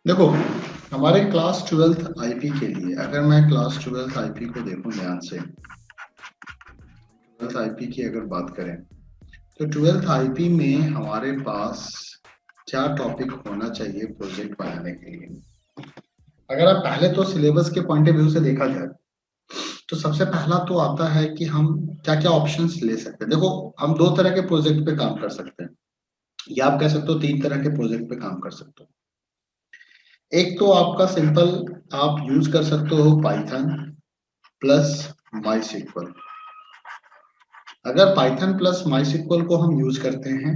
देखो, हमारे class 12th IP के लिए अगर मैं क्लास 12th आईपी को देखूं ध्यान से, 12th आईपी की अगर बात करें तो 12th आईपी में हमारे पास क्या टॉपिक होना चाहिए प्रोजेक्ट बनाने के लिए। अगर आप पहले तो सिलेबस के पॉइंट ऑफ व्यू से देखा जाए तो सबसे पहला तो आता है कि हम क्या क्या ऑप्शंस ले सकते हैं। देखो, हम दो तरह के प्रोजेक्ट पे काम कर सकते हैं, या आप कह सकते हो तीन तरह के प्रोजेक्ट पे काम कर सकते हो। एक तो आपका सिंपल, आप यूज कर सकते हो पाइथन प्लस माई। अगर पाइथन प्लस माई को हम यूज करते हैं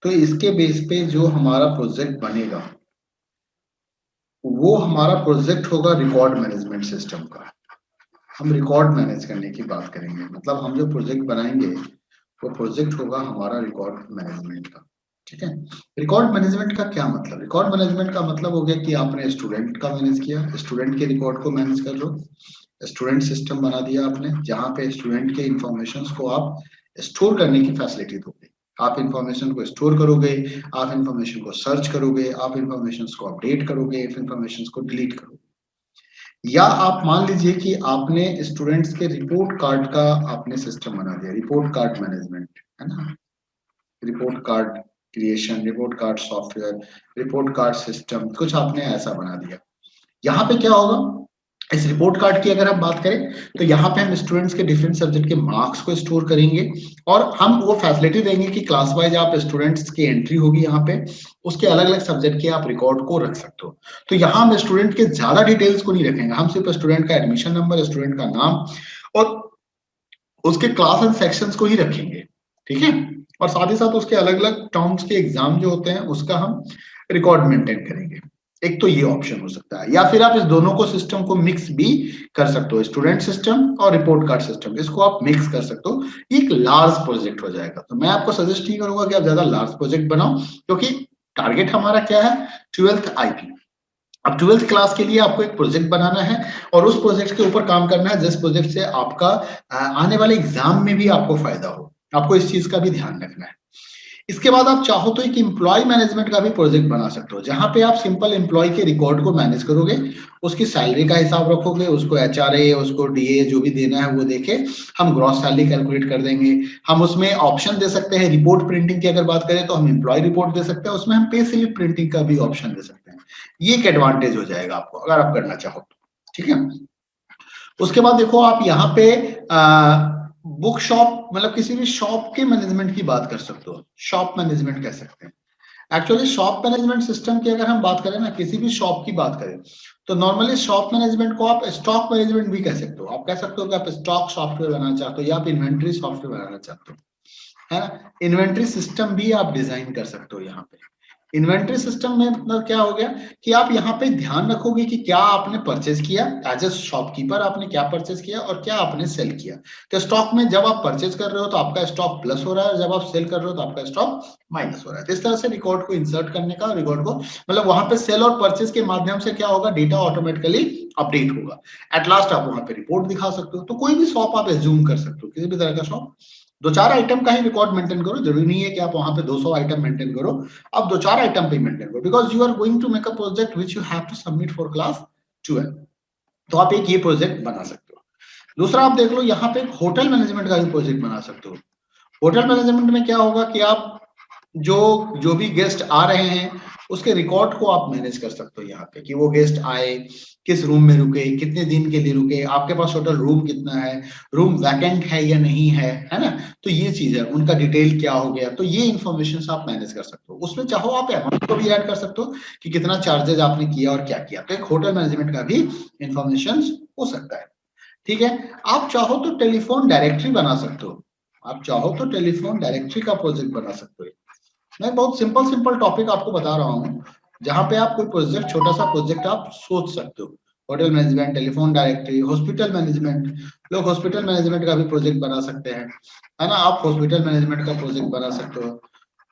तो इसके बेस पे जो हमारा प्रोजेक्ट बनेगा वो हमारा प्रोजेक्ट होगा रिकॉर्ड मैनेजमेंट सिस्टम का। हम रिकॉर्ड मैनेज करने की बात करेंगे, मतलब हम जो प्रोजेक्ट बनाएंगे वो प्रोजेक्ट होगा हमारा रिकॉर्ड मैनेजमेंट का। ठीक है। रिकॉर्ड मैनेजमेंट का क्या मतलब? रिकॉर्ड मैनेजमेंट का मतलब हो गया कि आपने स्टूडेंट का मैनेज किया, स्टूडेंट के रिकॉर्ड को मैनेज कर लो। स्टूडेंट सिस्टम बना दिया आपने, जहां पे स्टूडेंट के इंफॉर्मेशन को आप स्टोर करने की फैसिलिटी दोगे। आप इंफॉर्मेशन को स्टोर करोगे, आप इंफॉर्मेशन को सर्च करोगे, आप इंफॉर्मेशन को अपडेट करोगे, इंफॉर्मेशन को डिलीट करोगे। या आप मान लीजिए कि आपने स्टूडेंट्स के रिपोर्ट कार्ड का आपने सिस्टम बना दिया, रिपोर्ट कार्ड मैनेजमेंट, है ना। Report card creation, report card software, report card system, कुछ आपने ऐसा बना दिया। यहाँ पे क्या होगा, इस रिपोर्ट कार्ड की अगर हम बात करें तो यहाँ पे हम स्टूडेंट्स के डिफरेंट सब्जेक्ट के मार्क्स को स्टोर करेंगे और हम वो फैसिलिटी देंगे कि क्लास वाइज आप स्टूडेंट्स की एंट्री होगी यहाँ पे, उसके अलग अलग सब्जेक्ट के आप रिकॉर्ड को रख सकते हो। तो यहाँ हम स्टूडेंट के ज्यादा डिटेल्स को नहीं रखेंगे, हम सिर्फ स्टूडेंट का एडमिशन नंबर, स्टूडेंट का नाम और उसके क्लास एंड सेक्शंस को ही रखेंगे। ठीक है। और साथ ही साथ उसके अलग अलग टर्म्स के एग्जाम जो होते हैं उसका हम रिकॉर्ड मेंटेन करेंगे। एक तो ये ऑप्शन हो सकता है, या फिर आप इस दोनों को सिस्टम को मिक्स भी कर सकते हो, स्टूडेंट सिस्टम और रिपोर्ट कार्ड सिस्टम, इसको आप मिक्स कर सकते हो। एक लार्ज प्रोजेक्ट हो जाएगा। तो मैं आपको सजेस्ट नहीं करूंगा कि आप ज्यादा लार्ज प्रोजेक्ट बनाओ, क्योंकि टारगेट हमारा क्या है, 12th आईपी। अब 12th क्लास के लिए आपको एक प्रोजेक्ट बनाना है और उस प्रोजेक्ट के ऊपर काम करना है जिस प्रोजेक्ट से आपका आने वाले एग्जाम में भी आपको फायदा हो। आपको इस चीज का भी ध्यान रखना है। इसके बाद आप चाहो तो एक एम्प्लॉय मैनेजमेंट का भी प्रोजेक्ट बना सकते हो, जहां पे आप सिंपल एम्प्लॉय के रिकॉर्ड को मैनेज करोगे, उसकी सैलरी का हिसाब रखोगे, उसको एचआरए, उसको डीए जो भी देना है वो देके हम ग्रॉस सैलरी कैलकुलेट कर देंगे। हम उसमें ऑप्शन दे सकते हैं, रिपोर्ट प्रिंटिंग की अगर बात करें तो हम एम्प्लॉय रिपोर्ट दे सकते हैं, उसमें हम पे स्लिप प्रिंटिंग का भी ऑप्शन दे सकते हैं। ये एक एडवांटेज हो जाएगा आपको अगर आप करना चाहो तो। ठीक है। उसके बाद देखो, आप यहाँ पे बुक शॉप, मतलब किसी भी शॉप के मैनेजमेंट की बात कर सकते हो, शॉप मैनेजमेंट कह सकते हैं। एक्चुअली शॉप मैनेजमेंट सिस्टम की अगर हम बात करें ना, किसी भी शॉप की बात करें तो नॉर्मली शॉप मैनेजमेंट को आप स्टॉक मैनेजमेंट भी कह सकते हो। आप कह सकते हो कि आप स्टॉक सॉफ्टवेयर बनाना चाहते हो या आप इन्वेंट्री सॉफ्टवेयर बनाना चाहते हो, है ना। इन्वेंट्री सिस्टम भी आप डिजाइन कर सकते हो यहाँ पे। इन्वेंट्री सिस्टम में मतलब क्या हो गया कि आप यहाँ पे ध्यान रखोगे कि क्या आपने परचेज किया, एज ए शॉपकीपर आपने क्या परचेज किया और क्या आपने सेल किया। तो स्टॉक में जब आप परचेज कर रहे हो तो आपका स्टॉक प्लस हो रहा है, और जब आप सेल कर रहे हो तो आपका स्टॉक माइनस हो रहा है। तो इस तरह से रिकॉर्ड को इंसर्ट करने का, रिकॉर्ड को मतलब वहां पे सेल और परचेज के माध्यम से क्या होगा, डेटा ऑटोमेटिकली अपडेट होगा। एट लास्ट आप वहां पे रिपोर्ट दिखा सकते हो। तो कोई भी शॉप आप एज्यूम कर सकते हो, किसी भी तरह का शॉप, दो चार आइटम का ही रिकॉर्ड मेंटेन करो। जरूरी नहीं है कि आप वहां पे 200 आइटम मेंटेन करो, आप दो चार आइटम पे मेंटेन करो, because you are going to make a project which you have to submit for class 12। तो आप एक ये प्रोजेक्ट बना सकते हो। दूसरा आप देख लो, यहाँ पे होटल मैनेजमेंट का भी प्रोजेक्ट बना सकते हो। होटल मैनेजमेंट में क्या होगा कि आप जो जो भी गेस्ट आ रहे हैं उसके रिकॉर्ड को आप मैनेज कर सकते हो यहाँ पे, कि वो गेस्ट आए, किस रूम में रुके, कितने दिन के लिए रुके, आपके पास टोटल रूम कितना है, रूम वैकेंट है या नहीं है ना। तो ये चीज है, उनका डिटेल क्या हो गया, तो ये इन्फॉर्मेशन आप मैनेज कर सकते हो। उसमें चाहो आप अमाउंट को भी ऐड कर सकते हो कि कितना चार्जेस आपने किया और क्या किया। तो एक होटल मैनेजमेंट का भी इंफॉर्मेशन हो सकता है। ठीक है। आप चाहो तो टेलीफोन डायरेक्टरी बना सकते हो, आप चाहो तो टेलीफोन डायरेक्टरी का प्रोजेक्ट बना सकते हो। मैं बहुत सिंपल सिंपल टॉपिक आपको बता रहा हूँ, जहां पे आप कोई प्रोजेक्ट, छोटा सा प्रोजेक्ट आप सोच सकते हो। Hotel management, telephone directory, hospital management, लोग हॉस्पिटल मैनेजमेंट का भी प्रोजेक्ट बना सकते हैं, है ना। आप हॉस्पिटल मैनेजमेंट का प्रोजेक्ट बना सकते हो।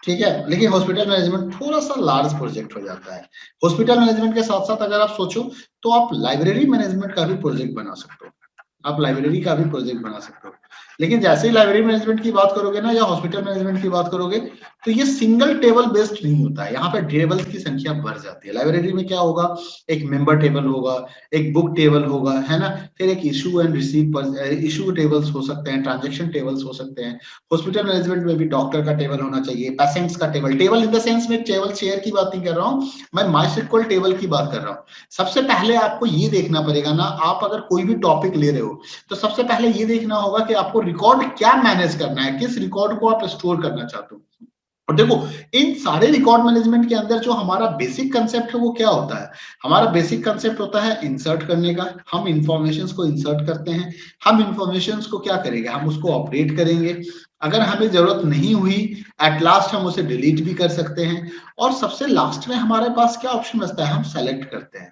ठीक है। लेकिन हॉस्पिटल मैनेजमेंट थोड़ा सा लार्ज प्रोजेक्ट हो जाता है। हॉस्पिटल मैनेजमेंट के साथ साथ अगर आप सोचो तो आप लाइब्रेरी मैनेजमेंट का भी प्रोजेक्ट बना सकते हो, आप लाइब्रेरी का भी प्रोजेक्ट बना सकते हो। लेकिन जैसे ही लाइब्रेरी मैनेजमेंट की बात करोगे ना या हॉस्पिटल मैनेजमेंट की बात करोगे तो ये सिंगल टेबल बेस्ड नहीं होता है, यहाँ पे टेबल्स की संख्या बढ़ जाती है। लाइब्रेरी में क्या होगा, एक मेंबर टेबल होगा, एक बुक टेबल होगा, है ना, फिर एक इशू एंड रिसीव पर इशू टेबल्स हो सकते हैं, ट्रांजेक्शन टेबल्स हो सकते हैं। हॉस्पिटल मैनेजमेंट में भी डॉक्टर का टेबल होना चाहिए, पेशेंट्स का table, table in the sense में टेबल चेयर की बात नहीं कर रहा हूँ मैं, माइस्क्ल टेबल की बात कर रहा हूँ। सबसे पहले आपको ये देखना पड़ेगा ना, आप अगर कोई भी टॉपिक ले रहे हो तो सबसे पहले ये देखना होगा कि आपको रिकॉर्ड क्या मैनेज करना है, किस रिकॉर्ड को आप स्टोर करना चाहते हो। और देखो इन सारे रिकॉर्ड मैनेजमेंट के अंदर जो हमारा बेसिक कंसेप्ट है वो क्या होता है, हमारा बेसिक कंसेप्ट होता है इंसर्ट करने का। हम इंफॉर्मेशंस को इंसर्ट करते हैं, हम इंफॉर्मेशंस को क्या करेंगे, हम उसको अपडेट करेंगे, अगर हमें जरूरत नहीं हुई एट लास्ट हम उसे डिलीट भी कर सकते हैं। और सबसे लास्ट में हमारे पास क्या ऑप्शन बचता है, हम सेलेक्ट करते हैं।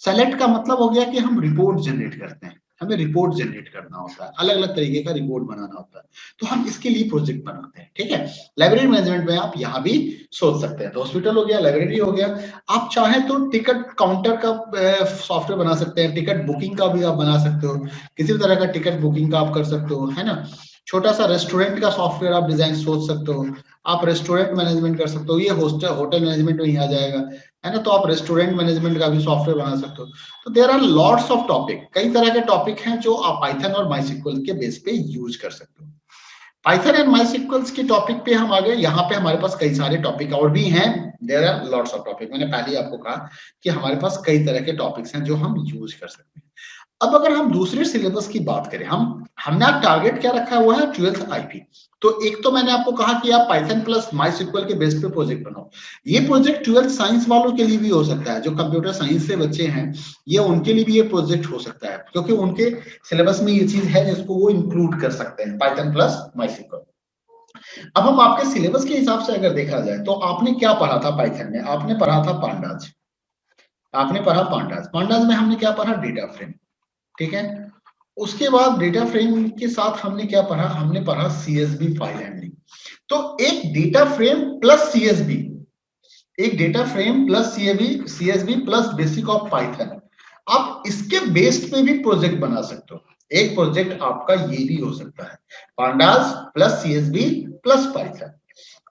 सेलेक्ट का मतलब हो गया कि हम रिपोर्ट जनरेट करते हैं, हमें रिपोर्ट जनरेट करना होता है, अलग अलग तरीके का रिपोर्ट बनाना होता है, तो हम इसके लिए प्रोजेक्ट बनाते हैं। ठीक है, लाइब्रेरी मैनेजमेंट में आप यहाँ भी सोच सकते हैं। तो हॉस्पिटल हो गया, लाइब्रेरी हो गया, आप चाहें तो टिकट काउंटर का सॉफ्टवेयर बना सकते हैं, टिकट बुकिंग का भी आप बना सकते हो, किसी भी तरह का टिकट बुकिंग का आप कर सकते हो, है ना। छोटा सा रेस्टोरेंट का सॉफ्टवेयर आप डिजाइन सोच सकते हो, आप रेस्टोरेंट मैनेजमेंट कर सकते हो, ये हॉस्टल होटल मैनेजमेंट में ही आ जाएगा, है ना। तो आप रेस्टोरेंट मैनेजमेंट का भी सॉफ्टवेयर बना सकते हो। तो there are lots of topic, कई तरह के टॉपिक हैं जो आप पाइथन और माइस्क्ल के बेस पे यूज कर सकते हो। पाइथन एंड माइस्क्ल के टॉपिक पे हम आ गए, यहाँ पे हमारे पास कई सारे टॉपिक और भी हैं, there are lots of topic. मैंने पहले ही आपको कहा कि हमारे पास कई तरह के टॉपिक्स हैं जो हम यूज कर सकते हैं। अब अगर हम दूसरे सिलेबस की बात करें, हमने टारगेट क्या रखा हुआ है, 12th आईपी। तो एक तो मैंने आपको कहा कि आप पाइथन प्लस माइस्क्ल के बेस पे प्रोजेक्ट बनाओ। ये प्रोजेक्ट 12th साइंस वालों के लिए भी हो सकता है, जो कंप्यूटर साइंस से बच्चे हैं, ये उनके लिए भी ये प्रोजेक्ट हो सकता है, क्योंकि उनके सिलेबस में ये चीज है जिसको वो इंक्लूड कर सकते हैं, पाइथन प्लस माइस्क्ल। अब हम आपके सिलेबस के हिसाब से अगर देखा जाए तो आपने क्या पढ़ा था पाइथन में, आपने पढ़ा था पांडाज, आपने पढ़ा पांडाज, पांडाज में हमने क्या पढ़ा, डेटा फ्रेम। ठीक है, उसके बाद डेटा फ्रेम के साथ हमने क्या पढ़ा, हमने पढ़ा सीएसवी फाइल हैंडलिंग। तो एक डेटा फ्रेम प्लस सीएसवी, एक data frame plus CSV plus basic of Python, आप इसके बेस्ड पे भी प्रोजेक्ट बना सकते हो। एक प्रोजेक्ट आपका ये भी हो सकता है, pandas plus CSV plus Python.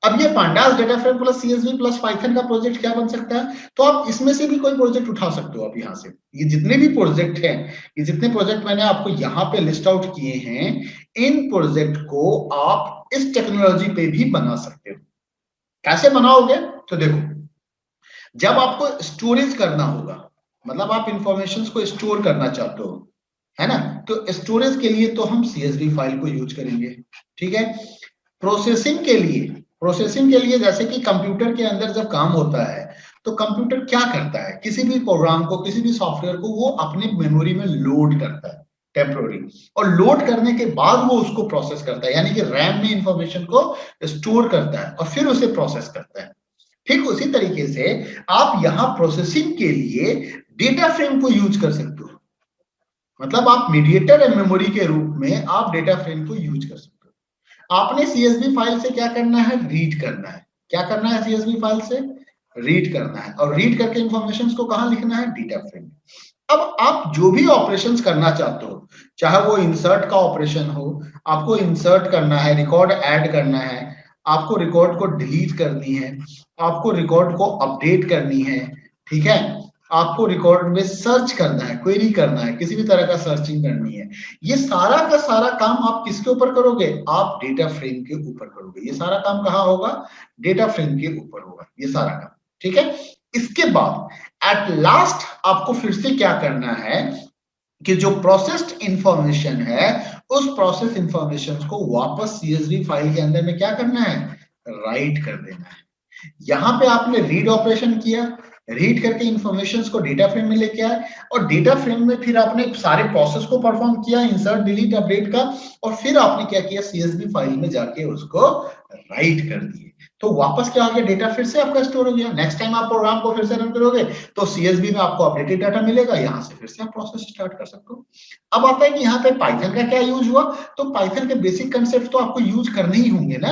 अब ये pandas data frame plus CSV plus Python का प्रोजेक्ट क्या बन सकता है, तो आप इसमें से भी कोई प्रोजेक्ट उठा सकते हो। आप यहाँ से ये जितने भी प्रोजेक्ट हैं, ये जितने प्रोजेक्ट मैंने आपको यहाँ पे लिस्ट आउट किए हैं, इन प्रोजेक्ट को आप इस टेक्नोलॉजी पे भी बना सकते हो। कैसे बनाओगे, तो देखो, जब आपको स्टोरेज करना होगा, मतलब आप इंफॉर्मेशन को स्टोर करना चाहते हो, है ना, तो स्टोरेज के लिए तो हम सीएसवी फाइल को यूज करेंगे। ठीक है, प्रोसेसिंग के लिए, प्रोसेसिंग के लिए जैसे कि कंप्यूटर के अंदर जब काम होता है तो कंप्यूटर क्या करता है, किसी भी प्रोग्राम को, किसी भी सॉफ्टवेयर को वो अपने मेमोरी में लोड करता है टेम्पोररी, और लोड करने के बाद वो उसको प्रोसेस करता है, यानी कि रैम में इंफॉर्मेशन को स्टोर करता है और फिर उसे प्रोसेस करता है। ठीक उसी तरीके से आप यहां प्रोसेसिंग के लिए डेटा फ्रेम को यूज कर सकते हो, मतलब आप मीडिएटर एंड मेमोरी के रूप में आप डेटा फ्रेम को यूज कर सकते हो। आपने सीएसवी फाइल से क्या करना है, रीड करना है। क्या करना है, सीएसवी फाइल से रीड करना है, और रीड करके इंफॉर्मेशन को कहां लिखना है, डेटा फ्रेम। अब आप जो भी ऑपरेशंस करना चाहते हो, चाहे वो इंसर्ट का ऑपरेशन हो, आपको इंसर्ट करना है, रिकॉर्ड ऐड करना है, आपको रिकॉर्ड को डिलीट करनी है, आपको रिकॉर्ड को अपडेट करनी है, ठीक है, आपको रिकॉर्ड में सर्च करना है, क्वेरी करना है, किसी भी तरह का सर्चिंग करनी है, ये सारा का सारा काम आप किसके ऊपर करोगे, आप डेटा फ्रेम के ऊपर करोगे। ये सारा काम कहाँ होगा, डेटा फ्रेम के ऊपर होगा ये सारा काम। ठीक है, इसके बाद एट लास्ट आपको फिर से क्या करना है कि जो प्रोसेस्ड इंफॉर्मेशन है, उस प्रोसेस इंफॉर्मेशन को वापस सीएसवी फाइल के अंदर में क्या करना है, राइट कर देना है। यहां पे आपने रीड ऑपरेशन किया, रीड करके इंफॉर्मेशन को डेटा फ्रेम में लेके आए, और डेटा फ्रेम में फिर आपने सारे प्रोसेस को परफॉर्म किया, इंसर्ट डिलीट अपडेट का, और फिर आपने क्या किया, सीएसवी फाइल में जाके उसको राइट कर दिए। तो वापस क्या हो गया, डेटा फिर से आपका स्टोर हो गया। नेक्स्ट टाइम आप प्रोग्राम को फिर से रन करोगे तो सीएसवी में आपको अपडेटेड डाटा मिलेगा, यहां से फिर से आप प्रोसेस स्टार्ट कर सकते हो। अब आता है कि यहाँ पे पाइथन का क्या यूज हुआ, तो पाइथन के बेसिक कंसेप्ट तो आपको यूज करने ही होंगे ना।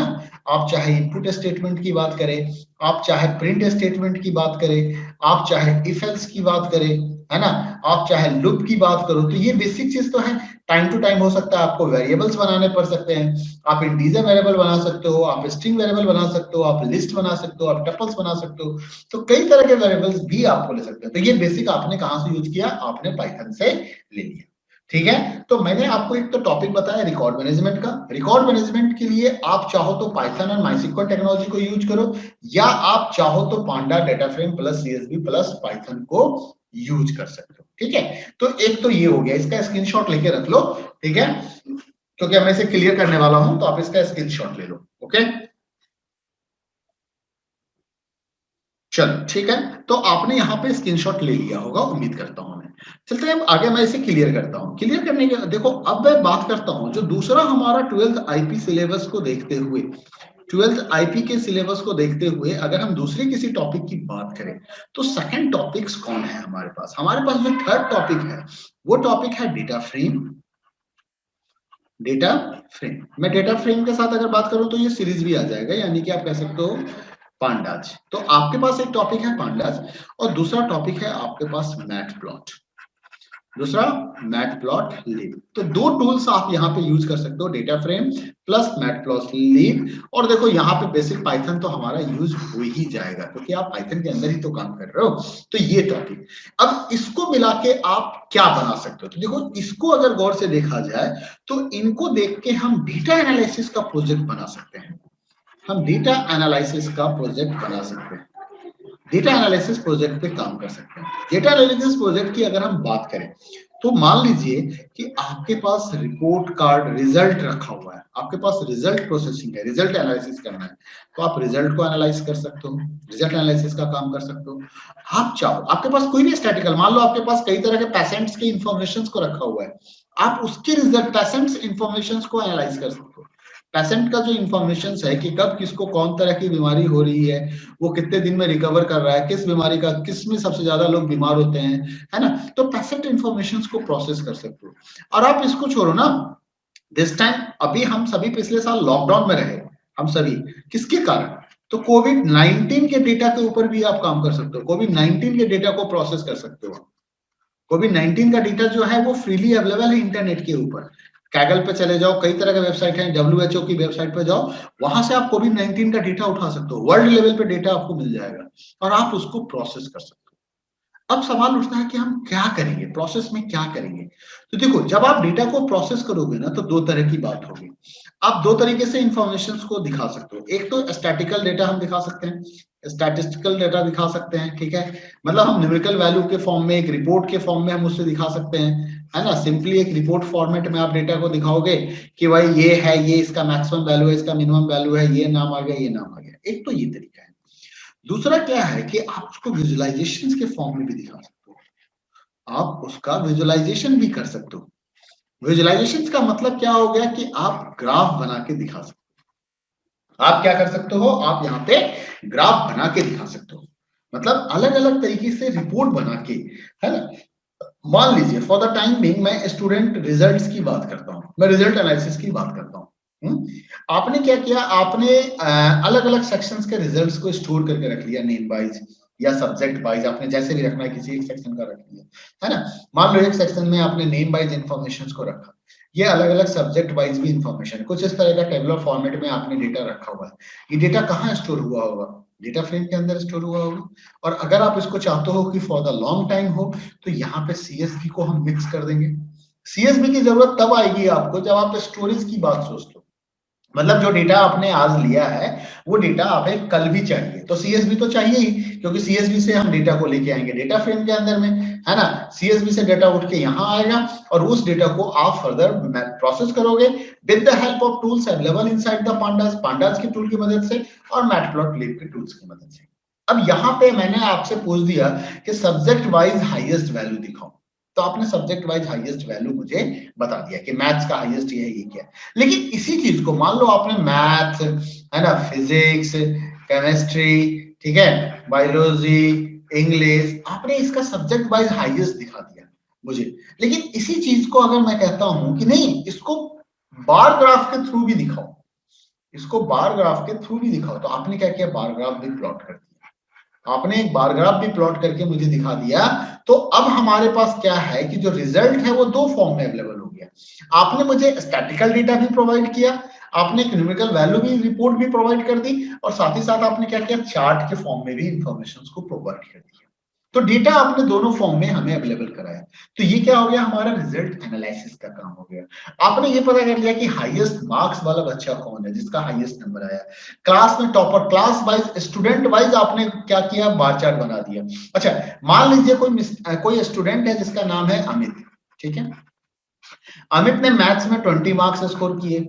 आप चाहे इनपुट स्टेटमेंट की बात करें, आप चाहे प्रिंट स्टेटमेंट की बात करें, आप चाहे इफ एल्स की बात करें, है ना, आप चाहे लूप की बात करो, तो ये बेसिक चीज तो है। टाइम टू टाइम हो सकता है, आपको वेरिएबल्स बनाने पड़ सकते हैं, आप इंटीजर वेरिएबल बना सकते हो, आप स्ट्रिंग वेरिएबल बना सकते हो, आप लिस्ट बना सकते हो, आप टपल्स बना सकते हो, तो कई तरह के वेरिएबल्स भी आपको ले सकते हैं। तो ये बेसिक आपने कहां से यूज किया, आपने पाइथन से ले लिया। ठीक है, तो मैंने आपको एक तो टॉपिक बताया रिकॉर्ड मैनेजमेंट का। रिकॉर्ड मैनेजमेंट के लिए आप चाहो तो पाइथन और माइस्क्ल टेक्नोलॉजी को यूज करो, या आप चाहो तो panda data frame plus CSV plus Python को यूज कर सकते हो। ठीक है, तो एक तो ये हो गया, इसका स्क्रीनशॉट लेके रख लो। ठीक है, क्योंकि मैं इसे क्लियर करने वाला हूं, तो आप इसका स्क्रीनशॉट ले लो। ओके, चलो ठीक है, तो आपने यहाँ पे स्क्रीनशॉट ले लिया होगा, उम्मीद करता हूं मैं। चलते हैं अब आगे, मैं इसे क्लियर करता हूं। क्लियर करने के देखो, अब मैं बात करता हूं जो दूसरा हमारा 12th आईपी सिलेबस को देखते हुए, 12th आईपी के सिलेबस को देखते हुए अगर हम दूसरे किसी टॉपिक की बात करें, तो सेकंड टॉपिक्स कौन है हमारे पास? हमारे पास जो थर्ड टॉपिक है वो टॉपिक है डेटा फ्रेम। डेटा फ्रेम, मैं डेटा फ्रेम के साथ अगर बात करूं तो ये सीरीज भी आ जाएगा, यानी कि आप कह सकते हो पांडाज। तो आपके पास एक टॉपिक है पांडाज, और दूसरा टॉपिक है आपके पास मैट प्लॉट। दूसरा मैट प्लॉट लीव। तो दो टूल्स आप यहाँ पे यूज कर सकते हो, data frame plus mat plot leave. और देखो यहाँ पे बेसिक पाइथन तो हमारा यूज हो ही जाएगा, क्योंकि आप पाइथन के अंदर ही तो काम कर रहे हो। तो ये टॉपिक, अब इसको मिला के आप क्या बना सकते हो? तो देखो, इसको अगर गौर से देखा जाए तो इनको देख के हम डेटा एनालिसिस का प्रोजेक्ट बना सकते हैं। हम डेटा एनालिसिस का प्रोजेक्ट बना सकते हैं, डेटा एनालिसिस प्रोजेक्ट पे काम कर सकते हैं। डेटा एनालिसिस प्रोजेक्ट की अगर हम बात करें, तो मान लीजिए कि आपके पास रिपोर्ट कार्ड रिजल्ट रखा हुआ है, आपके पास रिजल्ट प्रोसेसिंग है, रिजल्ट एनालिसिस करना है, तो आप रिजल्ट को एनालाइज कर सकते हो, रिजल्ट एनालिसिस का काम कर सकते हो। आप चाहो, आपके पास कोई भी स्टैटिकल, मान लो आपके पास कई तरह के पेशेंट्स के इंफॉर्मेशन को रखा हुआ है, आप उसके रिजल्ट पेशेंट्स इंफॉर्मेशन को एनालाइज कर सकते हो। पेशेंट का जो इंफॉर्मेशन है कि कब किसको कौन तरह की बीमारी हो रही है, वो कितने दिन में रिकवर कर रहा है, किस बीमारी का, किस में सबसे ज्यादा लोग बीमार होते हैं, है ना, तो पेशेंट इंफॉर्मेशन को प्रोसेस कर सकते हो। और आप इसको छोड़ो ना, दिस टाइम अभी हम सभी पिछले साल लॉकडाउन में रहे, हम सभी, किसके कारण? तो कोविड 19 के डेटा के ऊपर भी आप काम कर सकते हो, कोविड 19 के डेटा को प्रोसेस कर सकते हो। कोविड 19 का डेटा जो है वो फ्रीली अवेलेबल है इंटरनेट के ऊपर, कैगल पे चले जाओ, कई तरह के वेबसाइट हैं, डब्ल्यूएचओ की वेबसाइट पे जाओ, वहां से आप कोविड 19 का डेटा उठा सकते हो, वर्ल्ड लेवल पे डेटा आपको मिल जाएगा और आप उसको प्रोसेस कर सकते हो। अब सवाल उठता है कि हम क्या करेंगे, प्रोसेस में क्या करेंगे? तो देखो, जब आप डेटा को प्रोसेस करोगे ना, तो दो तरह की बात होगी। आप दो तरीके से इंफॉर्मेशन को दिखा सकते हो, एक तो स्टैटिकल डेटा हम दिखा सकते हैं, स्टैटिस्टिकल डेटा दिखा सकते हैं। ठीक है, मतलब हम न्यूमेरिकल वैल्यू के फॉर्म में, एक रिपोर्ट के फॉर्म में हम उससे दिखा सकते हैं, है ना। सिंपली एक रिपोर्ट फॉर्मेट में आप डेटा को दिखाओगे कि भाई ये है, ये इसका मैक्सिमम वैल्यू है, इसका मिनिमम वैल्यू है, ये नाम आ गया, ये नाम आ गया। एक तो ये तरीका है। दूसरा क्या है कि आप उसको विजुअलाइजेशन के फॉर्म में भी दिखा सकते हो, आप उसका विजुअलाइजेशन भी कर सकते हो। विजुअलाइजेशन का मतलब क्या हो गया कि आप ग्राफ बना के दिखा सकते हो। आप क्या कर सकते हो, आप यहाँ पे ग्राफ बना के दिखा सकते हो, मतलब अलग अलग तरीके से रिपोर्ट बना के, है ना। मान लीजिए फॉर द टाइम बिंग मैं स्टूडेंट रिजल्ट्स की बात करता हूँ, मैं रिजल्ट एनालिसिस की बात करता हूँ। आपने क्या किया, आपने अलग अलग सेक्शंस के रिजल्ट्स को स्टोर करके रख लिया, नेम वाइज या सब्जेक्ट वाइज, आपने जैसे भी रखना है किसी एक सेक्शन का रख लिया, है ना। मान लो एक सेक्शन में आपने नेम वाइज इंफॉर्मेशन को रखा, ये अलग अलग सब्जेक्ट वाइज भी इंफॉर्मेशन, कुछ इस तरह का टेबुलर फॉर्मेट में आपने डेटा रखा हुआ है। ये डेटा कहाँ स्टोर हुआ होगा? डेटा फ्रेम के अंदर स्टोर हुआ होगा। और अगर आप इसको चाहते हो कि फॉर द लॉन्ग टाइम हो, तो यहाँ पे सीएसवी को हम मिक्स कर देंगे। सीएसवी की जरूरत तब आएगी आपको जब आप स्टोरेज की बात सोच लो, मतलब जो डेटा आपने आज लिया है वो डेटा हमें कल भी चाहिए, तो सीएसवी तो चाहिए ही, क्योंकि सीएसवी से हम डेटा को लेके आएंगे डेटा फ्रेम के अंदर में, है ना। सीएसवी से डेटा उठ के यहाँ आएगा और उस डेटा को आप फर्दर प्रोसेस करोगे with the help of tools available inside the pandas, pandas की टूल की मदद से और मैटप्लॉटलिब के टूल्स की मदद से। अब यहाँ पे मैंने आपसे पूछ दिया कि सब्जेक्ट वाइज हाईएस्ट वैल्यू दिखाओ, तो आपने सब्जेक्ट वाइज हाईएस्ट वैल्यू मुझे बता दिया कि मैथ्स का हाईएस्ट ये है, ये क्या है। लेकिन इसी चीज को मान लो आपने मैथ, है ना, फिजिक्स, केमिस्ट्री, ठीक है, बायोलॉजी, इंग्लिश, आपने इसका सब्जेक्ट वाइज हाईएस्ट दिखा दिया मुझे। लेकिन इसी चीज को अगर मैं कहता हूं कि नहीं, इसको बार ग्राफ के थ्रू भी दिखाओ, इसको बार ग्राफ के थ्रू भी दिखाओ, तो आपने क्या किया, बार ग्राफ भी प्लॉट कर दिया। आपने एक बार ग्राफ भी प्लॉट करके मुझे दिखा दिया, तो अब हमारे पास क्या है कि जो रिजल्ट है वो दो फॉर्म में अवेलेबल हो गया। आपने मुझे स्टैटिकल डेटा भी प्रोवाइड किया, आपने एक न्यूमेरिकल वैल्यू भी रिपोर्ट भी प्रोवाइड कर दी, और साथ ही साथ आपने क्या किया, चार्ट के फॉर्म में भी इंफॉर्मेशन को प्रोवाइड कर दिया। तो डेटा आपने दोनों फॉर्म में हमें अवेलेबल कराया। तो ये क्या हो गया, हमारा रिजल्ट एनालिसिस का काम हो गया। आपने ये पता कर लिया कि हाईएस्ट मार्क्स वाला बच्चा कौन है जिसका हाईएस्ट नंबर आया, क्लास में topper, class wise student wise आपने क्या किया, बार चार्ट बना दिया। अच्छा, मान लीजिए कोई स्टूडेंट है जिसका नाम है अमित, ठीक है। अमित ने मैथ्स में 20 मार्क्स स्कोर किए,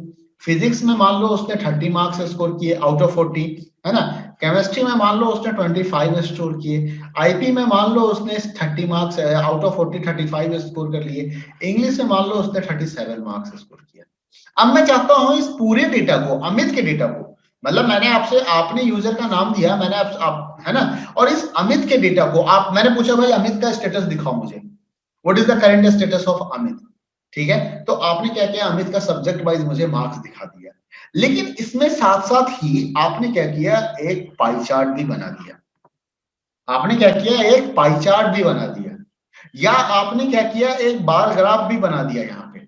फिजिक्स में मान लो उसने 30 मार्क्स स्कोर किए आउट ऑफ 40, है ना। केमिस्ट्री में मान लो उसने 25 स्कोर किए, आईपी में मान लो उसने 30 मार्क्स आउट ऑफ 40 35 स्कोर कर लिए, इंग्लिश में मान लो उसने 37 मार्क्स स्कोर किया। अब मैं चाहता हूं इस पूरे डेटा को, अमित के डेटा को, मतलब मैंने आपसे, आपने यूजर का नाम दिया, मैंने आप है ना, और इस अमित के डेटा को आप, मैंने पूछा भाई अमित का स्टेटस दिखाओ मुझे, what is the current status of Amit, ठीक है। तो आपने क्या किया, अमित का सब्जेक्ट वाइज मुझे मार्क्स दिखा दिया, लेकिन इसमें साथ साथ ही आपने क्या किया, एक पाई चार्ट भी बना दिया। आपने क्या किया, एक पाई चार्ट भी बना दिया, या आपने क्या किया, एक बार ग्राफ भी बना दिया। यहाँ पे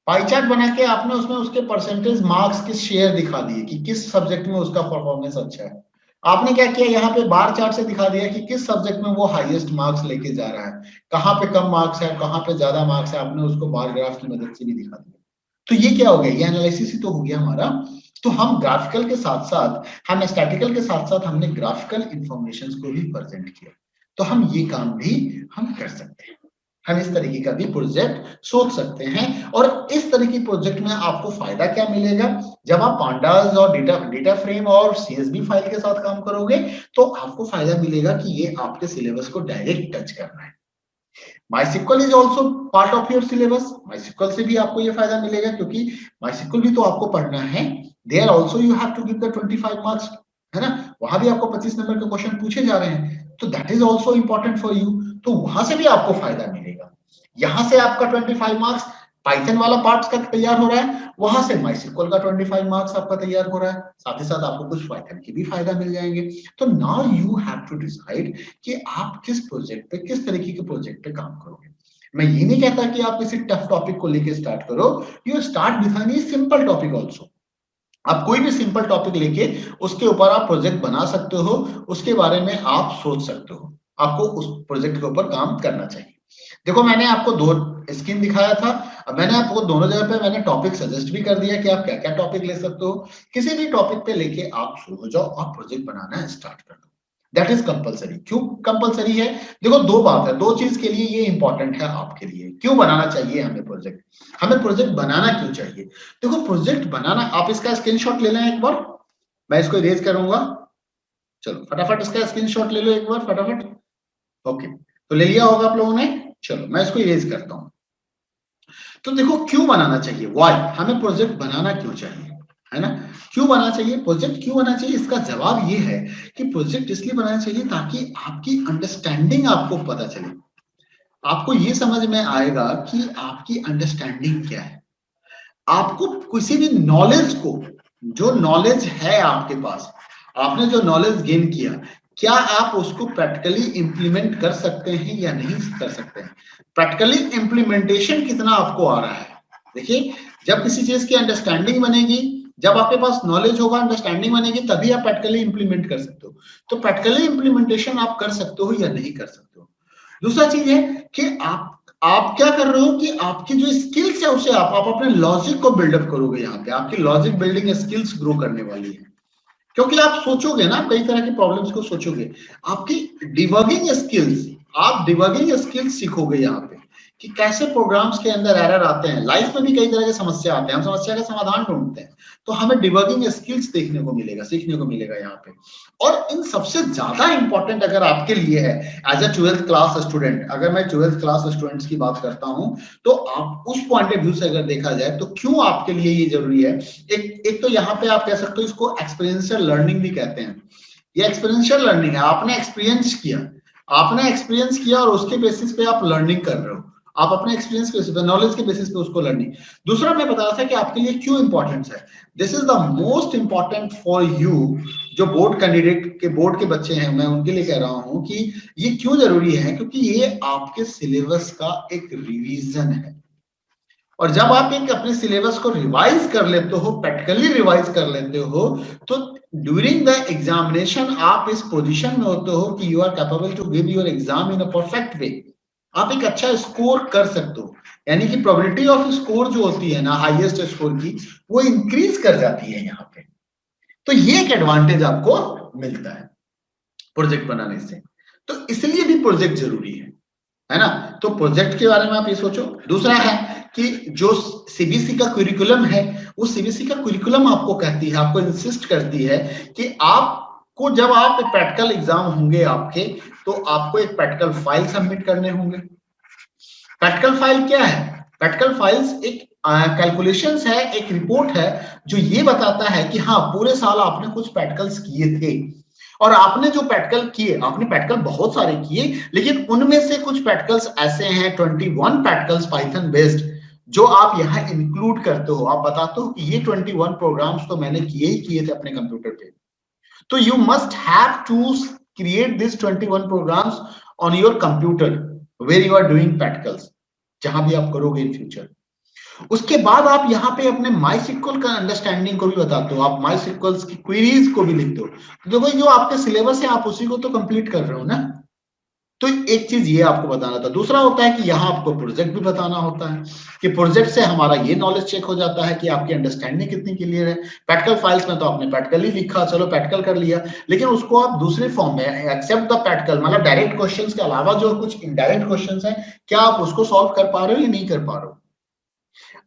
पाई चार्ट बना के आपने उसमें उसके परसेंटेज मार्क्स के शेयर दिखा दिए कि किस सब्जेक्ट में उसका परफॉर्मेंस अच्छा है। आपने क्या किया, यहाँ पे बार चार्ट से दिखा दिया कि किस सब्जेक्ट में वो हाईएस्ट मार्क्स लेके जा रहा है, कहाँ पे कम मार्क्स है, कहाँ पे ज्यादा मार्क्स है, आपने उसको बार ग्राफ की मदद से भी दिखा दिया। तो ये क्या हो गया, ये एनालिसिस ही तो हो गया हमारा। तो हम ग्राफिकल के साथ साथ, हम स्टैटिकल के साथ साथ हमने ग्राफिकल इंफॉर्मेशन को भी प्रेजेंट किया। तो हम ये काम भी हम कर सकते हैं, हम इस तरीके का भी प्रोजेक्ट सोच सकते हैं। और इस तरह की प्रोजेक्ट में आपको फायदा क्या मिलेगा, जब आप पांडास और डेटा फ्रेम और सीएसवी फाइल के साथ काम करोगे, तो आपको फायदा मिलेगा कि ये आपके सिलेबस को डायरेक्ट टच करना है। MySQL is also part of your syllabus, MySQL से भी आपको ये फायदा मिलेगा, क्योंकि MySQL भी तो आपको पढ़ना है। There also you have to give the 25 marks, है ना, वहां भी आपको 25 नंबर के क्वेश्चन पूछे जा रहे हैं, तो that is also important for you. तो वहां से भी आपको फायदा मिलेगा। यहां से आपका 25 मार्क्स पाइथन वाला पार्ट का तैयार हो रहा है, वहां से MySQL का 25 मार्क्स आपका तैयार हो रहा है, साथ ही साथ आपको कुछ पाइथन के भी फायदा मिल जाएंगे। तो now you have to decide कि आप किस प्रोजेक्ट पे, किस तरीके के प्रोजेक्ट पे काम करोगे। मैं ये नहीं कहता कि आप किसी टफ टॉपिक को लेके स्टार्ट करो, you start with any simple topic also. आप कोई भी सिंपल टॉपिक लेके उसके ऊपर आप प्रोजेक्ट बना सकते हो, उसके बारे में आप सोच सकते हो, आपको उस प्रोजेक्ट के ऊपर काम करना चाहिए। देखो मैंने आपको दो स्कीम दिखाया था, अब मैंने आपको दोनों जगह पे मैंने टॉपिक सजेस्ट भी कर दिया कि आप क्या क्या टॉपिक ले सकते हो। किसी भी टॉपिक पे लेके आप शुरू हो जाओ और प्रोजेक्ट बनाना स्टार्ट कर दो, दैट इज कंपलसरी। क्यों कंपलसरी है, देखो दो बात है, दो चीज के लिए ये इंपॉर्टेंट है आपके लिए, क्यों बनाना चाहिए हमें प्रोजेक्ट, हमें प्रोजेक्ट बनाना क्यों चाहिए। देखो प्रोजेक्ट बनाना, आप इसका स्क्रीनशॉट ले लें एक बार, मैं इसको इरेज करूंगा, चलो फटाफट इसका स्क्रीनशॉट ले लो एक बार फटाफट। ओके, तो ले लिया होगा आप लोगों ने, चलो मैं इसको इरेज करता हूं। तो देखो क्यों बनाना चाहिए, व्हाई, हमें प्रोजेक्ट बनाना क्यों चाहिए, है ना। क्यों बनाना चाहिए प्रोजेक्ट, क्यों बनाना चाहिए, इसका जवाब ये है कि प्रोजेक्ट इसलिए बनाना चाहिए ताकि आपकी अंडरस्टैंडिंग आपको पता चले, आपको ये समझ में आएगा कि आपकी अंडरस्टैंडिंग क्या है। आपको किसी भी नॉलेज को, जो नॉलेज है आपके पास, आपने जो नॉलेज गेन किया, क्या आप उसको प्रैक्टिकली इंप्लीमेंट कर सकते हैं या नहीं कर सकते हैं, प्रैक्टिकली इंप्लीमेंटेशन कितना आपको आ रहा है। देखिए जब किसी चीज की अंडरस्टैंडिंग बनेगी, जब आपके पास नॉलेज होगा, अंडरस्टैंडिंग बनेगी, तभी आप प्रैक्टिकली इंप्लीमेंट कर सकते हो। तो प्रैक्टिकली इंप्लीमेंटेशन आप कर सकते हो या नहीं कर सकते हो। दूसरा चीज है कि आप क्या कर रहे हो कि आपकी जो स्किल्स है उसे आप अपने लॉजिक को बिल्डअप करोगे, यहाँ पे आपकी लॉजिक बिल्डिंग स्किल्स ग्रो करने वाली है। क्योंकि आप सोचोगे ना, कई तरह की प्रॉब्लम्स को सोचोगे, आपकी डिबगिंग स्किल्स, आप डिबगिंग स्किल्स सीखोगे यहाँ पे कि कैसे प्रोग्राम्स के अंदर एरर आते हैं। लाइफ में भी कई तरह की समस्या आते हैं, हम समस्या का समाधान ढूंढते हैं, तो हमें डिबगिंग स्किल्स देखने को मिलेगा, सीखने को मिलेगा यहाँ पे। और इन सबसे ज्यादा इंपॉर्टेंट अगर आपके लिए है as a 12th class student, अगर मैं 12th क्लास स्टूडेंट्स की बात करता हूं, तो आप उस पॉइंट ऑफ व्यू से अगर देखा जाए तो क्यों आपके लिए ये जरूरी है। एक तो यहाँ पे आप कह सकते हो इसको एक्सपीरियंशियल लर्निंग भी कहते हैं। ये एक्सपीरियंशियल लर्निंग है, आपने एक्सपीरियंस किया, आपने एक्सपीरियंस किया और उसके बेसिस पे आप लर्निंग कर रहे हो। आप अपने एक्सपीरियंस के बेसिस पे, नॉलेज के बेसिस पे उसको लर्निंग। दूसरा मैं बता रहा था कि आपके लिए क्यों इंपॉर्टेंट है, this is the most important for you. जो बोर्ड कैंडिडेट के, बोर्ड के बच्चे हैं, मैं उनके लिए कह रहा हूं कि ये क्यों जरूरी है, क्योंकि ये आपके सिलेबस का एक रिवीजन है। और जब आप एक अपने सिलेबस को रिवाइज कर लेते हो, प्रैक्टिकली रिवाइज कर लेते हो, तो ड्यूरिंग द एग्जामिनेशन आप इस पोजीशन में होते हो कि you are capable to give your exam in a perfect way. आप एक अच्छा स्कोर कर सकते हो, यानी कि प्रोबेबिलिटी ऑफ स्कोर जो होती है ना, हाईएस्ट स्कोर की, वो इंक्रीज कर जाती है यहाँ पे। तो ये एक एडवांटेज आपको मिलता है प्रोजेक्ट बनाने से। तो इसलिए भी प्रोजेक्ट जरूरी है ना। तो प्रोजेक्ट के बारे में आप ये सोचो। दूसरा है कि जो सीबीएसई का करिकुलम है, वो सीबीएसई का करिकुलम आपको कहती है, आपको इंसिस्ट करती है कि आपको जब आप प्रैक्टिकल एग्जाम होंगे आपके, तो आपको एक प्रैक्टिकल फाइल सबमिट करने होंगे। प्रैक्टिकल फाइल क्या है? प्रैक्टिकल फाइल्स एक कैलकुलेशंस है, एक रिपोर्ट है जो ये बताता है कि हाँ, पूरे साल आपने कुछ प्रैक्टिकल्स किए थे, और आपने जो प्रैक्टिकल किए, आपने प्रैक्टिकल बहुत सारे किए, लेकिन उनमें से कुछ प्रैक्टिकल्स ऐसे हैं, 21 प्रैक्टिकल्स पाइथन बेस्ड, जो आप यहाँ इंक्लूड करते हो। आप बताते हो कि ये 21 प्रोग्राम्स तो मैंने किए ही किए थे अपने कंप्यूटर पे। तो you must have to create this 21 programs on your computer where you are doing practicals, जहां भी आप करोगे इन फ्यूचर। उसके बाद आप यहाँ पे अपने माई सिक्वल का अंडरस्टैंडिंग को भी बताते हो, आप माई सिक्वल्स की क्वेरीज को भी लिखते हो। तो देखो, जो आपके सिलेबस है आप उसी को तो कंप्लीट कर रहे हो ना। तो एक चीज ये आपको बताना था। दूसरा होता है कि यहाँ आपको प्रोजेक्ट भी बताना होता है, कि प्रोजेक्ट से हमारा ये नॉलेज चेक हो जाता है कि आपकी अंडरस्टैंडिंग कितनी क्लियर है। प्रैक्टिकल फाइल्स में तो आपने प्रैक्टिकल ही लिखा, चलो प्रैक्टिकल कर लिया, लेकिन उसको आप दूसरे फॉर्म में, एक्सेप्ट द प्रैक्टिकल, मतलब डायरेक्ट क्वेश्चंस के अलावा जो कुछ इनडायरेक्ट क्वेश्चंस हैं, क्या आप उसको सॉल्व कर पा रहे हो या नहीं कर पा रहे हो।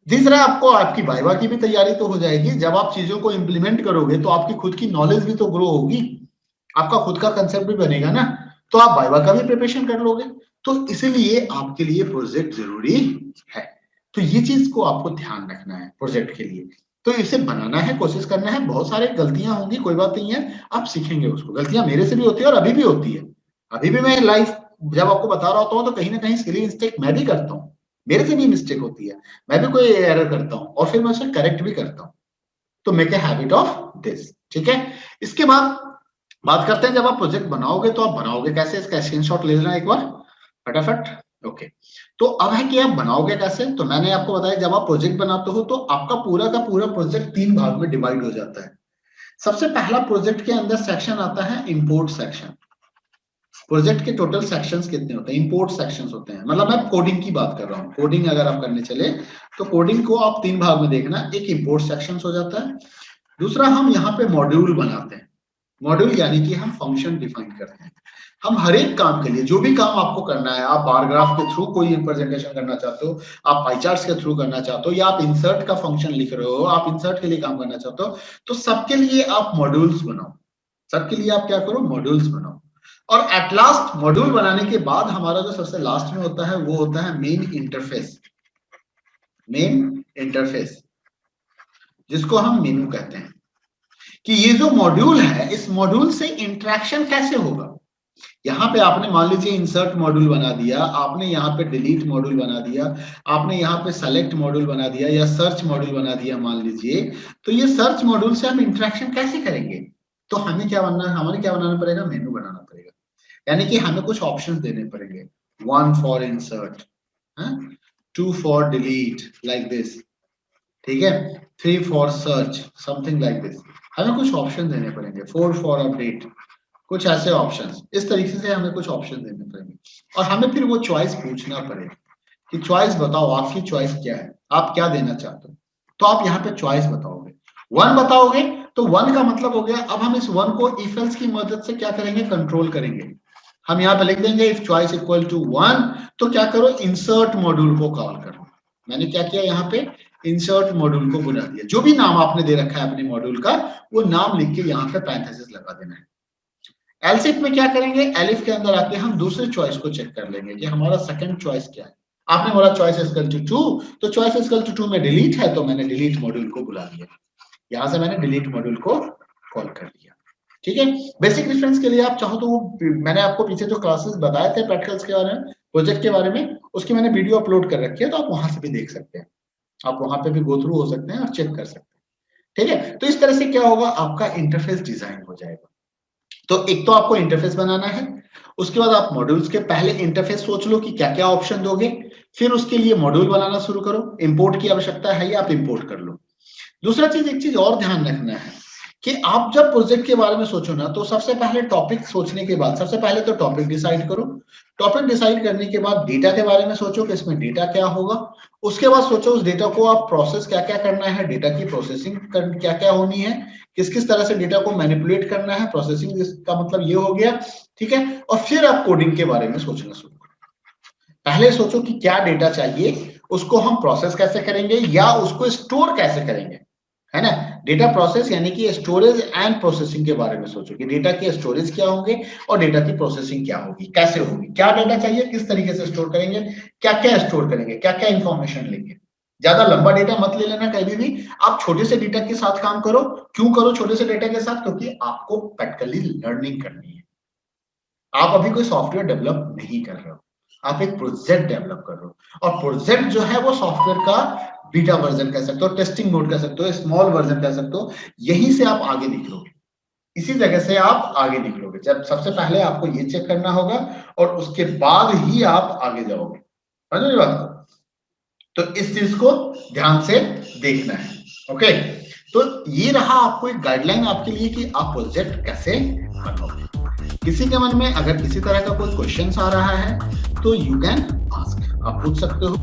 तीसरा, आपको आपकी वाइवा की भी तैयारी तो हो जाएगी। जब आप चीजों को इंप्लीमेंट करोगे तो आपकी खुद की नॉलेज भी तो ग्रो होगी, आपका खुद का कंसेप्ट भी बनेगा ना, तो आप वाइवा का भी प्रिपरेशन कर लोगे। तो इसीलिए आपके लिए प्रोजेक्ट जरूरी है। तो ये चीज को आपको ध्यान रखना है प्रोजेक्ट के लिए। तो इसे बनाना है, कोशिश करना है। बहुत सारे गलतियां होंगी, कोई बात नहीं है, आप सीखेंगे उसको। गलतियां मेरे से भी होती है और अभी भी होती है। अभी भी मैं लाइफ जब आपको बता रहा होता हूँ तो कहीं ना कहीं सिली मिस्टेक मैं भी करता हूँ, मेरे से भी मिस्टेक होती है, मैं भी कोई एरर करता हूँ और फिर मैं उसे करेक्ट भी करता हूँ। तो make a habit of this, ठीक है। इसके बाद बात करते हैं, जब आप प्रोजेक्ट बनाओगे तो आप बनाओगे कैसे, इसका स्क्रीनशॉट ले लेना एक बार फटाफट। ओके, तो अब है कि आप बनाओगे कैसे। तो मैंने आपको बताया, जब आप प्रोजेक्ट बनाते हो तो आपका पूरा का पूरा प्रोजेक्ट 3 भाग में डिवाइड हो जाता है। सबसे पहला प्रोजेक्ट के अंदर सेक्शन आता है इंपोर्ट सेक्शन। प्रोजेक्ट के टोटल सेक्शंस कितने होते हैं? इंपोर्ट सेक्शंस होते हैं, मतलब मैं कोडिंग की बात कर रहा हूँ। कोडिंग अगर आप करने चले तो कोडिंग को आप 3 भाग में देखना। एक इंपोर्ट सेक्शंस हो जाता है। दूसरा, हम यहाँ पे मॉड्यूल बनाते हैं। मॉड्यूल यानी कि हम फंक्शन डिफाइन करते हैं। हम हर एक काम के लिए, जो भी काम आपको करना है, आप बार ग्राफ के थ्रू कोई प्रेजेंटेशन करना चाहते हो, आप पाई चार्ट्स के थ्रू करना चाहते हो, या आप इंसर्ट का फंक्शन लिख रहे हो, आप इंसर्ट के लिए काम करना चाहते हो, तो सबके लिए आप मॉड्यूल्स बनाओ। सबके लिए आप क्या करो? मॉड्यूल्स बनाओ। और एट लास्ट, मॉड्यूल बनाने के बाद हमारा जो सबसे लास्ट में होता है वो होता है मेन इंटरफेस। मेन इंटरफेस, जिसको हम मेनू कहते हैं, कि ये जो मॉड्यूल है, इस मॉड्यूल से इंटरेक्शन कैसे होगा। यहाँ पे आपने मान लीजिए इंसर्ट मॉड्यूल बना दिया, आपने यहाँ पे डिलीट मॉड्यूल बना दिया, आपने यहाँ पे सेलेक्ट मॉड्यूल बना दिया, या सर्च मॉड्यूल बना दिया मान लीजिए। तो ये सर्च मॉड्यूल से हम इंटरेक्शन कैसे करेंगे? तो हमें क्या बनना है, हमें क्या बनाना पड़ेगा? मेनू बनाना पड़ेगा। यानी कि हमें कुछ ऑप्शंस देने पड़ेंगे। 1 for insert, 2 for delete, like this, ठीक है। 3 for search, something like this. हमें कुछ ऑप्शन देने पड़ेंगे। 4 फॉर अपडेट, कुछ ऐसे ऑप्शंस। इस तरीके से हमें कुछ ऑप्शन देने पड़ेंगे, और हमें फिर वो चॉइस पूछना पड़ेगा कि चॉइस बताओ, आपकी चॉइस क्या है, आप क्या देना चाहते हो। तो आप यहाँ पे चॉइस बताओगे। 1 बताओगे तो 1 का मतलब हो गया, अब हम इस 1 को इफ एल्स की मदद से क्या करेंगे? कंट्रोल करेंगे। हम यहाँ पे लिख देंगे इफ चॉइस इक्वल टू 1, तो क्या करो? इंसर्ट मॉड्यूल को कॉल करो। मैंने क्या किया यहाँ पे? इंसर्ट मॉड्यूल को बुला दिया। जो भी नाम आपने दे रखा है अपने मॉड्यूल का, वो नाम लिख के यहाँ पे पैरेंथेसिस लगा देना है। एल्सिफ में क्या करेंगे? एलिफ के अंदर आके हम दूसरे चॉइस को चेक कर लेंगे कि हमारा सेकंड चॉइस क्या है। आपने बोला चॉइस इक्वल टू 2, तो चॉइस इक्वल टू 2 में डिलीट है, तो मैंने डिलीट मॉड्यूल को बुला लिया। यहां से मैंने डिलीट मॉड्यूल को कॉल कर दिया, ठीक है। बेसिक रेफरेंस के लिए आप चाहो तो वो मैंने आपको पीछे जो क्लासेस बताए थे प्रैक्टिकल्स के बारे में, प्रोजेक्ट के बारे में, उसकी मैंने वीडियो अपलोड कर रखी है, तो आप वहां से भी देख सकते हैं, आप वहां पे भी गो थ्रू हो सकते हैं और चेक कर सकते हैं। ठीक है, तो इस तरह से क्या होगा, आपका इंटरफेस डिजाइन हो जाएगा। तो एक तो आपको इंटरफेस बनाना है, उसके बाद आप मॉड्यूल्स के पहले इंटरफेस सोच लो कि क्या क्या ऑप्शन दोगे, फिर उसके लिए मॉड्यूल बनाना शुरू करो, इंपोर्ट की आवश्यकता है या आप इंपोर्ट कर लो। दूसरा चीज, एक चीज और ध्यान रखना है कि आप जब प्रोजेक्ट के बारे में सोचो ना, तो सबसे पहले टॉपिक सोचने के बाद सबसे पहले तो टॉपिक डिसाइड करो। टॉपिक डिसाइड करने के बाद डेटा के बारे में सोचो कि इसमें डेटा क्या होगा। उसके बाद सोचो उस डेटा को आप प्रोसेस क्या क्या करना है, डेटा की प्रोसेसिंग क्या क्या होनी है, किस किस तरह से डेटा को मैनिपुलेट करना है, प्रोसेसिंग का मतलब ये हो गया। ठीक है, और फिर आप कोडिंग के बारे में सोचना शुरू करो। पहले सोचो कि क्या डेटा चाहिए, उसको हम प्रोसेस कैसे करेंगे या उसको स्टोर कैसे करेंगे, है ना। डेटा प्रोसेस यानी कि स्टोरेज एंड प्रोसेसिंग के बारे में सोचो कि डेटा के स्टोरेज क्या होंगे और डेटा की प्रोसेसिंग क्या होगी, कैसे होगी, क्या डेटा चाहिए, किस तरीके से स्टोर करेंगे, क्या क्या स्टोर करेंगे, क्या क्या इंफॉर्मेशन लेंगे। ज्यादा लंबा डेटा मत ले लेना कभी भी, आप छोटे से डेटा के साथ काम करो। क्यों करो छोटे से डेटा के साथ, क्योंकि आपको प्रैक्टिकली लर्निंग करनी है। आप अभी कोई सॉफ्टवेयर डेवलप नहीं कर रहे हो, आप एक प्रोजेक्ट डेवलप कर रहे हो, और प्रोजेक्ट जो है वो सॉफ्टवेयर का बीटा वर्जन कह सकते हो, टेस्टिंग मोड कह सकते हो, स्मॉल वर्जन कह सकते हो। यहीं से आप आगे निकलोगे, इसी जगह से आप आगे निकलोगे, जब सबसे पहले आपको ये चेक करना होगा और उसके बाद ही आप आगे जाओगे। समझ रहे बात को? तो इस चीज को ध्यान से देखना है। ओके, तो ये रहा आपको एक गाइडलाइन आपके लिए कि आप प्रोजेक्ट कैसे बनाओगे। किसी के मन में अगर किसी तरह का कोई क्वेश्चन आ रहा है तो यू कैन आस्क, आप पूछ सकते हो।